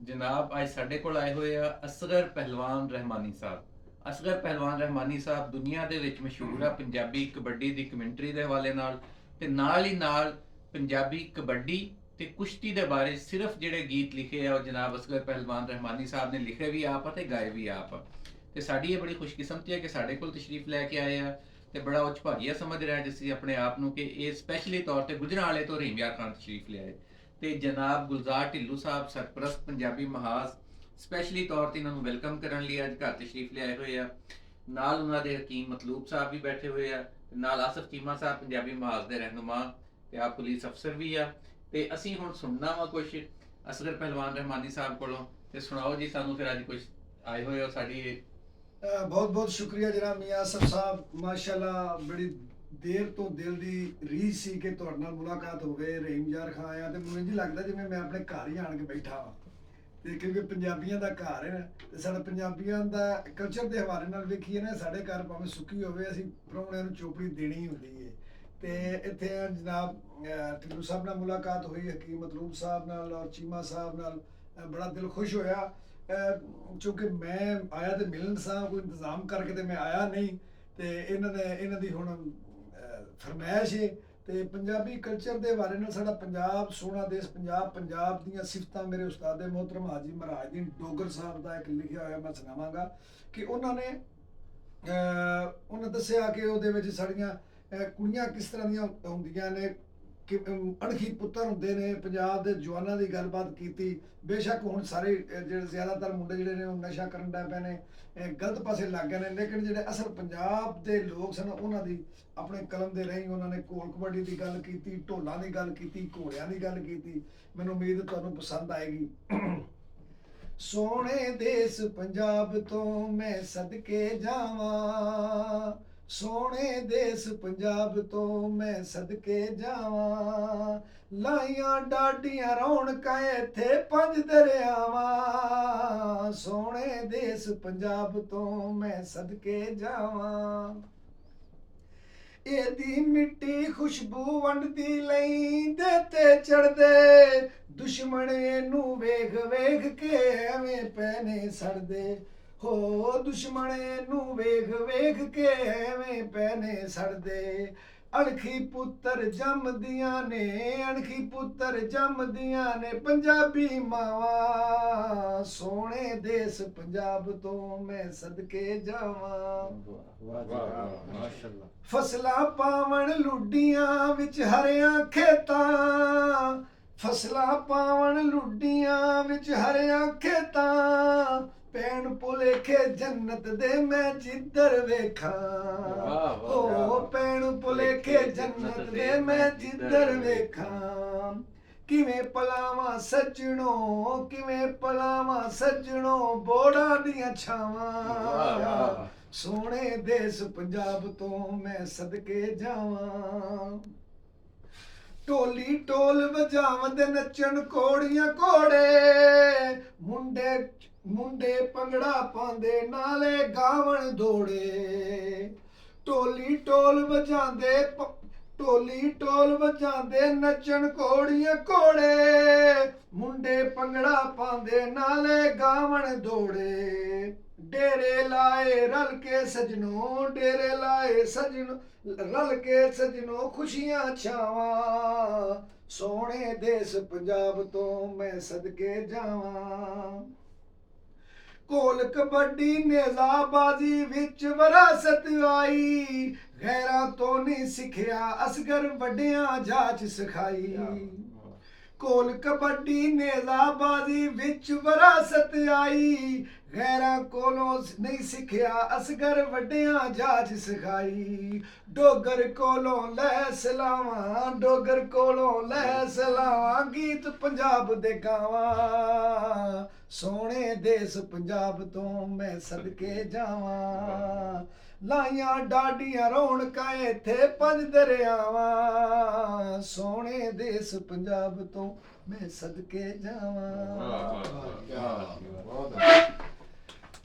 जनाब अज साडे कोल आए हुए आ असगर पहलवान रहमानी साहब। असगर पहलवान रहमानी साहब दुनिया दे विच मशहूर आ पंजाबी कबड्डी दी कमेंटरी दे हवाले नाल ते नाल ही नाल पंजाबी कबड्डी ते कुश्ती दे बारे सिर्फ जिहड़े गीत लिखे आ जनाब असगर पहलवान रहमानी साहब ने लिखे भी आप ते गाए भी आप। ते साडी ये बड़ी खुशकिस्मती है कि साडे कोल तशरीफ लैके आए आ ते बड़ा उच भागिया समझ रहा है जिस अपने आप ਨੂੰ कि ये स्पैशली तौर ते गुजरांवाले तो रहीम यार खान तशरीफ ले आए ਤੇ ਜਨਾਬ ਗੁਲਜ਼ਾਰ ਢਿੱਲੋਂ ਸਾਹਿਬ ਸਰਪ੍ਰਸਤ ਪੰਜਾਬੀ ਮਹਾਜ਼ ਸਪੈਸ਼ਲੀ ਤੌਰ ਤੇ ਇਹਨਾਂ ਨੂੰ ਵੈਲਕਮ ਕਰਨ ਲਈ ਅੱਜ ਘਰ ਤਸ਼ਰੀਫ ਲਿਆਏ ਹੋਏ ਆ। ਨਾਲ ਉਹਨਾਂ ਦੇ ਹਕੀਮ ਮਤਲੂਬ ਸਾਹਿਬ ਵੀ ਬੈਠੇ ਹੋਏ ਆ ਤੇ ਨਾਲ ਆਸਫ ਚੀਮਾ ਸਾਹਿਬ ਪੰਜਾਬੀ ਮਹਾਜ਼ ਦੇ ਰਹਿਨੁਮਾ ਤੇ ਆਪ ਪੁਲਿਸ ਅਫਸਰ ਵੀ ਆ। ਤੇ ਅਸੀਂ ਹੁਣ ਸੁਣਨਾ ਵਾ ਕੁਝ ਅਸਗਰ ਪਹਿਲਵਾਨ ਰਹਿਮਾਨੀ ਸਾਹਿਬ ਕੋਲੋਂ ਤੇ ਸੁਣਾਓ ਜੀ ਸਾਨੂੰ ਫਿਰ ਅੱਜ ਕੁਝ ਆਏ ਹੋਏ ਹੋ ਸਾਡੀ। बहुत बहुत शुक्रिया जनाब मियां आसफ साहब माशाल्लाह बड़ी देर तो दिल दी रीझ सी कि ਤੁਹਾਡੇ ਨਾਲ ਮੁਲਾਕਾਤ ਹੋਵੇ। ਰਹੀਮ ਯਾਰ ਖਾਨ ਆਇਆ ਤੇ ਮੈਨੂੰ ਇੰਜ ਲੱਗਦਾ ਜਿਵੇਂ ਮੈਂ ਆਪਣੇ ਘਰ ਹੀ ਆਣ ਕੇ ਬੈਠਾ ਹਾਂ ਤੇ ਕਿਉਂਕਿ ਪੰਜਾਬੀਆਂ ਦਾ ਘਰ ਹੈ ਤੇ ਸਾਡਾ ਪੰਜਾਬੀਆਂ ਦਾ ਕਲਚਰ ਦੇ ਹਵਾਲੇ ਨਾਲ ਵੇਖੀਏ ਨਾ ਸਾਡੇ ਘਰ ਭਾਵੇਂ ਸੁੱਕੀ ਹੋਵੇ ਅਸੀਂ ਪ੍ਰਾਹੁਣਿਆਂ ਨੂੰ ਚੋਪੜੀ ਦੇਣੀ ਹੁੰਦੀ ਹੈ। ਤੇ ਇੱਥੇ ਜਨਾਬ ਢਿੱਲੋਂ ਸਾਹਿਬ ਨਾਲ ਮੁਲਾਕਾਤ ਹੋਈ, ਹਕੀਮ ਮਤਲੂਬ ਸਾਹਿਬ ਨਾਲ ਔਰ ਚੀਮਾ ਸਾਹਿਬ ਨਾਲ ਬੜਾ ਦਿਲ ਖੁਸ਼ ਹੋਇਆ। ਚੂੰਕਿ ਮੈਂ ਆਇਆ ਤੇ ਮਿਲਣ ਸਾਂ ਕੋਈ ਇੰਤਜ਼ਾਮ ਕਰਕੇ ਤੇ ਮੈਂ ਆਇਆ ਨਹੀਂ ਤੇ ਇਹਨਾਂ ਦੀ ਹੁਣ ਫਰਮਾਇਸ਼ ਹੈ ਤੇ ਪੰਜਾਬੀ ਕਲਚਰ ਦੇ ਬਾਰੇ ਨਾਲ ਸਾਡਾ ਪੰਜਾਬ ਸੋਹਣਾ ਦੇਸ਼ ਪੰਜਾਬ ਦੀਆਂ ਸਿਫਤਾਂ ਮੇਰੇ ਉਸਤਾਦ ਮੁਹਤਰਮ ਹਾਜੀ ਮਹਾਰਾਜਦੀਨ ਡੋਗਰ ਸਾਹਿਬ ਦਾ ਇੱਕ ਲਿਖਿਆ ਹੋਇਆ ਮੈਂ ਸੁਣਾਵਾਂਗਾ ਕਿ ਉਹਨਾਂ ਦੱਸਿਆ ਕਿ ਉਹਦੇ ਵਿੱਚ ਸਾਡੀਆਂ ਕੁੜੀਆਂ ਕਿਸ ਤਰ੍ਹਾਂ ਦੀਆਂ ਹੁੰਦੀਆਂ ਨੇ ਕਿ ਅਣਖੀ ਪੁੱਤਰ ਹੁੰਦੇ ਨੇ। ਪੰਜਾਬ ਦੇ ਜਵਾਨਾਂ ਦੀ ਗੱਲਬਾਤ ਕੀਤੀ। ਬੇਸ਼ੱਕ ਹੁਣ ਸਾਰੇ ਜਿਹੜੇ ਜ਼ਿਆਦਾਤਰ ਮੁੰਡੇ ਜਿਹੜੇ ਨੇ ਉਹ ਨਸ਼ਾ ਕਰਨ ਲੱਗ ਪਏ ਨੇ, ਗਲਤ ਪਾਸੇ ਲੱਗ ਗਏ ਨੇ, ਲੇਕਿਨ ਜਿਹੜੇ ਅਸਲ ਪੰਜਾਬ ਦੇ ਲੋਕ ਸਨ ਉਹਨਾਂ ਦੀ ਆਪਣੇ ਕਲਮ ਦੇ ਰਾਹੀਂ ਉਹਨਾਂ ਨੇ ਘੋਲ ਕਬੱਡੀ ਦੀ ਗੱਲ ਕੀਤੀ, ਢੋਲਾਂ ਦੀ ਗੱਲ ਕੀਤੀ, ਘੋੜਿਆਂ ਦੀ ਗੱਲ ਕੀਤੀ। ਮੈਨੂੰ ਉਮੀਦ ਤੁਹਾਨੂੰ ਪਸੰਦ ਆਏਗੀ। ਸੋਹਣੇ ਦੇਸ ਪੰਜਾਬ ਤੋਂ ਮੈਂ ਸਦਕੇ ਜਾਵਾਂ, ਸੋਹਣੇ ਦੇਸ ਪੰਜਾਬ ਤੋਂ ਮੈਂ ਸਦਕੇ ਜਾਵਾਂ, ਲਾਈਆਂ ਡਾਡੀਆਂ ਰੌਣਕਾਂ ਇੱਥੇ ਪੰਜ ਦਰਿਆਵਾਂ, ਸੋਹਣੇ ਦੇਸ ਪੰਜਾਬ ਤੋਂ ਮੈਂ ਸਦਕੇ ਜਾਵਾਂ। ਇਹਦੀ ਮਿੱਟੀ ਖੁਸ਼ਬੂ ਵੰਡਦੀ ਲੈਂਦੇ ਤੇ ਚੜਦੇ, ਦੁਸ਼ਮਣ ਇਹਨੂੰ ਵੇਖ ਵੇਖ ਕੇ ਐਵੇਂ ਪੈਨੇ ਸੜਦੇ, ਹੋ ਦੁਸ਼ਮਣ ਇਹਨੂੰ ਵੇਖ ਵੇਖ ਕੇ ਐਵੇਂ ਪੈਨੇ ਸੜਦੇ। ਅਣਖੀ ਪੁੱਤਰ ਜੰਮਦੀਆਂ ਨੇ, ਅਣਖੀ ਪੁੱਤਰ ਜੰਮਦੀਆਂ ਨੇ ਪੰਜਾਬੀ ਮਾਵਾਂ, ਸੋਹਣੇ ਦੇਸ ਪੰਜਾਬ ਤੋਂ ਮੈਂ ਸਦਕੇ ਜਾਵਾਂ। ਫਸਲਾਂ ਪਾਵਣ ਲੁੱਡੀਆਂ ਵਿੱਚ ਹਰਿਆਂ ਖੇਤਾਂ, ਫਸਲਾਂ ਪਾਵਣ ਲੁੱਡੀਆਂ ਵਿੱਚ ਹਰਿਆਂ ਖੇਤਾਂ, ਪੈਣ ਭੁਲੇਖੇ ਜੰਨਤ ਦੇ ਮੈਂ ਜਿੱਧਰ ਵੇਖਾਂ, ਓ ਪੈਣ ਭੁਲੇਖੇ ਜੰਨਤ ਦੇ ਮੈਂ ਜਿੱਧਰ ਵੇਖਾਂ। ਕਿਵੇਂ ਪਲਾਵਾਂ ਸੱਜਣੋ, ਕਿਵੇਂ ਪਲਾਵਾਂ ਸੱਜਣੋ ਬੋੜਾਂ ਦੀਆਂ ਛਾਵਾਂ, ਸੋਹਣੇ ਦੇਸ ਪੰਜਾਬ ਤੋਂ ਮੈਂ ਸਦਕੇ ਜਾਵਾਂ। ਢੋਲੀ ਢੋਲ ਵਜਾਵਦੇ ਨੱਚਣ ਘੋੜੀਆਂ ਘੋੜੇ, ਮੁੰਡੇ ਭੰਗੜਾ ਪਾਉਂਦੇ ਨਾਲੇ ਗਾਵਣ ਦੌੜੇ। ਢੋਲੀ ਢੋਲ ਵਜਾਉਂਦੇ ਨੱਚਣ ਘੋੜੀਆਂ ਘੋੜੇ, ਮੁੰਡੇ ਭੰਗੜਾ ਪਾਉਂਦੇ ਨਾਲੇ ਗਾਵਣ ਦੌੜੇ। ਡੇਰੇ ਲਾਏ ਰਲ ਕੇ ਸਜਣੋ, ਡੇਰੇ ਲਾਏ ਸਜਣੋ ਰਲ ਕੇ ਸਜਣੋ ਖੁਸ਼ੀਆਂ ਛਾਵਾਂ, ਸੋਹਣੇ ਦੇਸ ਪੰਜਾਬ ਤੋਂ ਮੈਂ ਸਦਕੇ ਜਾਵਾਂ। ਘੋਲ ਕਬੱਡੀ ਨੇਜ਼ਾਬਾਜ਼ੀ ਵਿੱਚ ਵਿਰਾਸਤ ਆਈ, ਗੈਰਾਂ ਤੋਂ ਨਹੀਂ ਸਿੱਖਿਆ ਅਸਗਰ ਵੱਡਿਆਂ ਜਾਚ ਸਿਖਾਈ। ਘੋਲ ਕਬੱਡੀ ਨੇਜ਼ਾਬਾਜ਼ੀ ਵਿੱਚ ਵਿਰਾਸਤ ਆਈ, ਗੈਰਾਂ ਕੋਲੋਂ ਨਹੀਂ ਸਿੱਖਿਆ ਅਸਗਰ ਵੱਡਿਆਂ ਜਾਚ ਸਿਖਾਈ। ਡੋਗਰ ਕੋਲੋਂ ਲੈ ਸਲਾਵਾਂ, ਡੋਗਰ ਕੋਲੋਂ ਲੈ ਸਲਾਵਾਂ, ਗੀਤ ਪੰਜਾਬ ਦੇ ਗਾਵਾਂ, ਸੋਹਣੇ ਦੇਸ ਪੰਜਾਬ ਤੋਂ ਮੈਂ ਸਦਕੇ ਜਾਵਾਂ। ਲਾਈਆਂ ਡਾਡੀਆਂ ਰੌਣਕਾਂ ਇੱਥੇ ਪੰਜ ਦਰਿਆਵਾਂ, ਸੋਹਣੇ ਦੇਸ ਪੰਜਾਬ ਤੋਂ ਮੈਂ ਸਦਕੇ ਜਾਵਾਂ।